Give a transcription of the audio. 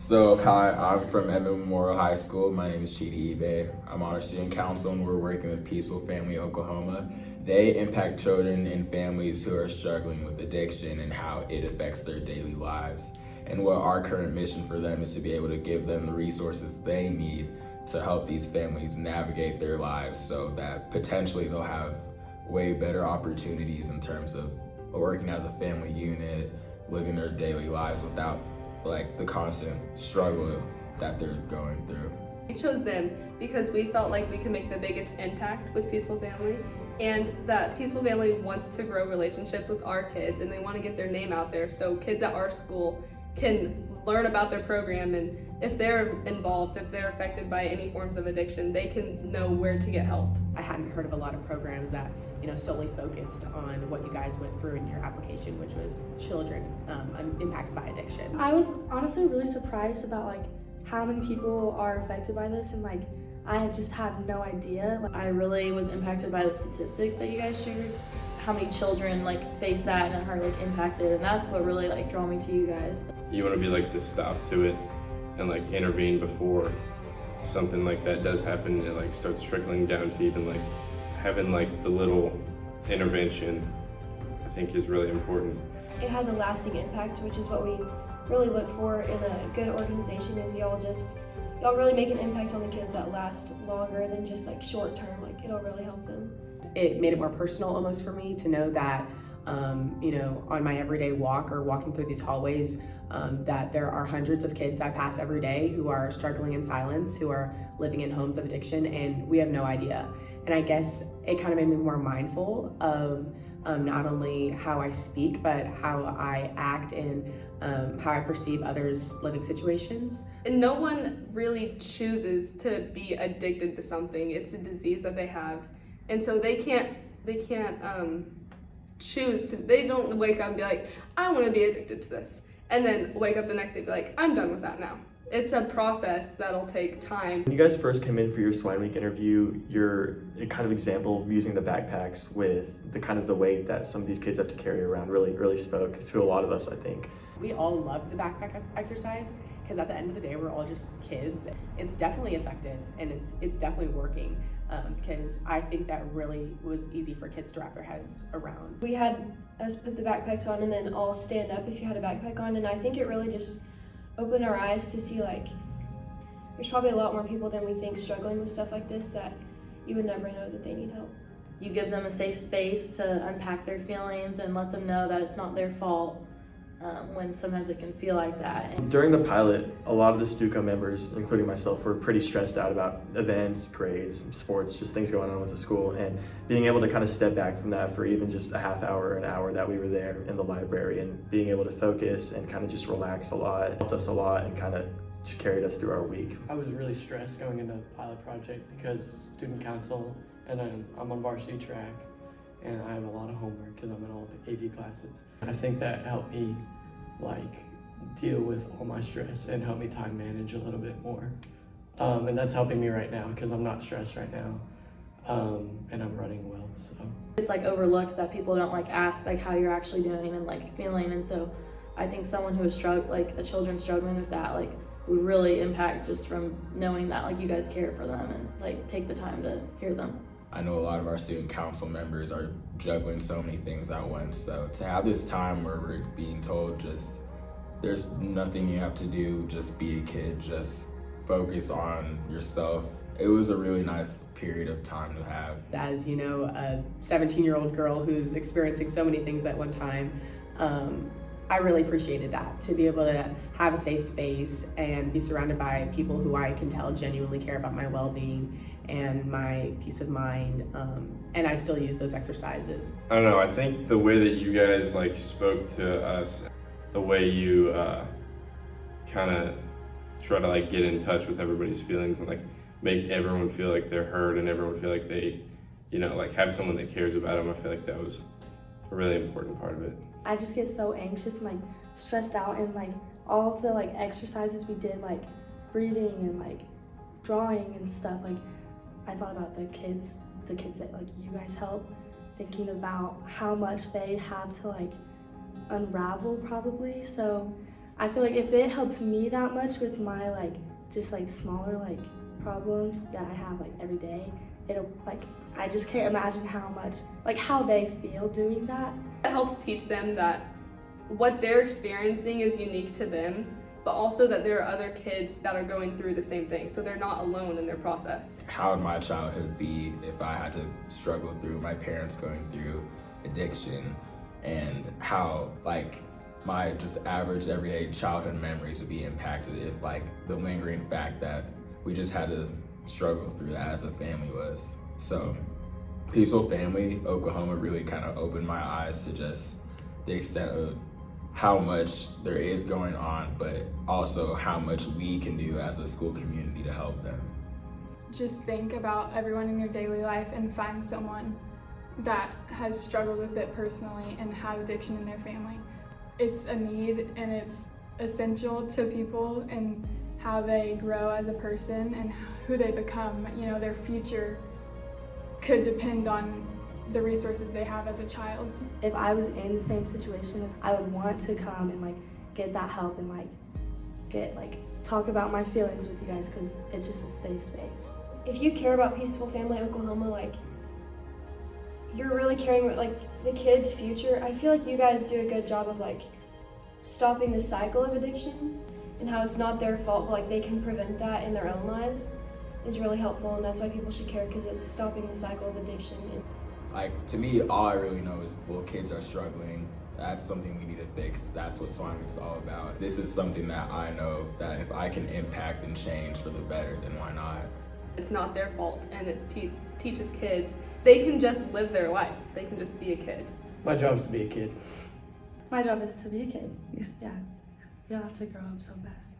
So, hi, I'm from Edmond Memorial High School. My name is Chidi Ibe. I'm on our student council and we're working with Peaceful Family Oklahoma. They impact children and families who are struggling with addiction and how it affects their daily lives. And what our current mission for them is to be able to give them the resources they need to help these families navigate their lives so that potentially they'll have way better opportunities in terms of working as a family unit, living their daily lives without the constant struggle that they're going through. We chose them because we felt like we could make the biggest impact with Peaceful Family, and that Peaceful Family wants to grow relationships with our kids and they want to get their name out there so kids at our school can learn about their program, and if they're involved, if they're affected by any forms of addiction, they can know where to get help. I hadn't heard of a lot of programs that solely focused on what you guys went through in your application, which was children impacted by addiction. I was honestly really surprised about how many people are affected by this, and I just had no idea. I really was impacted by the statistics that you guys shared, how many children face that and are impacted, and that's what really drew me to you guys. You want to be the stop to it and intervene before something like that does happen. It starts trickling down to even having the little intervention, I think, is really important. It has a lasting impact, which is what we really look for in a good organization. Is y'all really make an impact on the kids that last longer than just short term. It'll really help them. It made it more personal almost for me to know that on my everyday walk or walking through these hallways, that there are hundreds of kids I pass every day who are struggling in silence, who are living in homes of addiction, and we have no idea. And I guess it kind of made me more mindful of not only how I speak, but how I act and how I perceive others' living situations. And no one really chooses to be addicted to something. It's a disease that they have. And so they can't choose to, they don't wake up and be like, I want to be addicted to this. And then wake up the next day and be like, I'm done with that now. It's a process that'll take time. When you guys first came in for your Swine Week interview, your kind of example of using the backpacks with the weight that some of these kids have to carry around really spoke to a lot of us, I think. We all loved the backpack exercise because at the end of the day, we're all just kids. It's definitely effective and it's definitely working because I think that really was easy for kids to wrap their heads around. We had us put the backpacks on and then all stand up if you had a backpack on, and I think it really just opened our eyes to see there's probably a lot more people than we think struggling with stuff like this that you would never know that they need help. You give them a safe space to unpack their feelings and let them know that it's not their fault when sometimes it can feel like that. And during the pilot, a lot of the Stuco members, including myself, were pretty stressed out about events, grades, sports, just things going on with the school, and being able to kind of step back from that for even just a half hour, an hour that we were there in the library, and being able to focus and kind of just relax a lot helped us a lot and kind of just carried us through our week. I was really stressed going into the pilot project because student council, and I'm on varsity track, and I have a lot of homework because I'm in all the AP classes. I think that helped me deal with all my stress and help me time manage a little bit more. And that's helping me right now because I'm not stressed right now, and I'm running well, so. It's overlooked that people don't ask how you're actually doing and feeling, and so I think someone who is a children struggling with that would really impact just from knowing that you guys care for them and take the time to hear them. I know a lot of our student council members are juggling so many things at once, so to have this time where we're being told there's nothing you have to do, just be a kid, just focus on yourself. It was a really nice period of time to have. As a 17-year-old girl who's experiencing so many things at one time, I really appreciated that, to be able to have a safe space and be surrounded by people who I can tell genuinely care about my well-being and my peace of mind, and I still use those exercises. I don't know, I think the way that you guys spoke to us, the way you kind of try to get in touch with everybody's feelings and make everyone feel like they're heard and everyone feel like they, have someone that cares about them, I feel like that was a really important part of it. I just get so anxious and stressed out, and all of the exercises we did, breathing and drawing and stuff, I thought about the kids that you guys help, thinking about how much they have to unravel probably. So I feel like if it helps me that much with my like just like smaller like problems that I have like every day, it'll like I just can't imagine how much like how they feel doing that. It helps teach them that what they're experiencing is unique to them, but also that there are other kids that are going through the same thing, so they're not alone in their process. How would my childhood be if I had to struggle through my parents going through addiction, and how like my just average everyday childhood memories would be impacted if like the lingering fact that we just had to struggle through that as a family was. So Peaceful Family Oklahoma really kind of opened my eyes to just the extent of how much there is going on, but also how much we can do as a school community to help them. Just think about everyone in your daily life and find someone that has struggled with it personally and had addiction in their family. It's a need and it's essential to people and how they grow as a person and who they become. You know, their future could depend on the resources they have as a child. If I was in the same situation, I would want to come and like get that help and like get like talk about my feelings with you guys because it's just a safe space. If you care about Peaceful Family Oklahoma, like you're really caring about like the kids' future. I feel like you guys do a good job of like stopping the cycle of addiction and how it's not their fault, but like they can prevent that in their own lives is really helpful, and that's why people should care because it's stopping the cycle of addiction. Like, to me, all I really know is, well, kids are struggling. That's something we need to fix. That's what Swine is all about. This is something that I know that if I can impact and change for the better, then why not? It's not their fault, and it teaches kids they can just live their life. They can just be a kid. My job is to be a kid. My job is to be a kid. Yeah. You don't have to grow up so fast.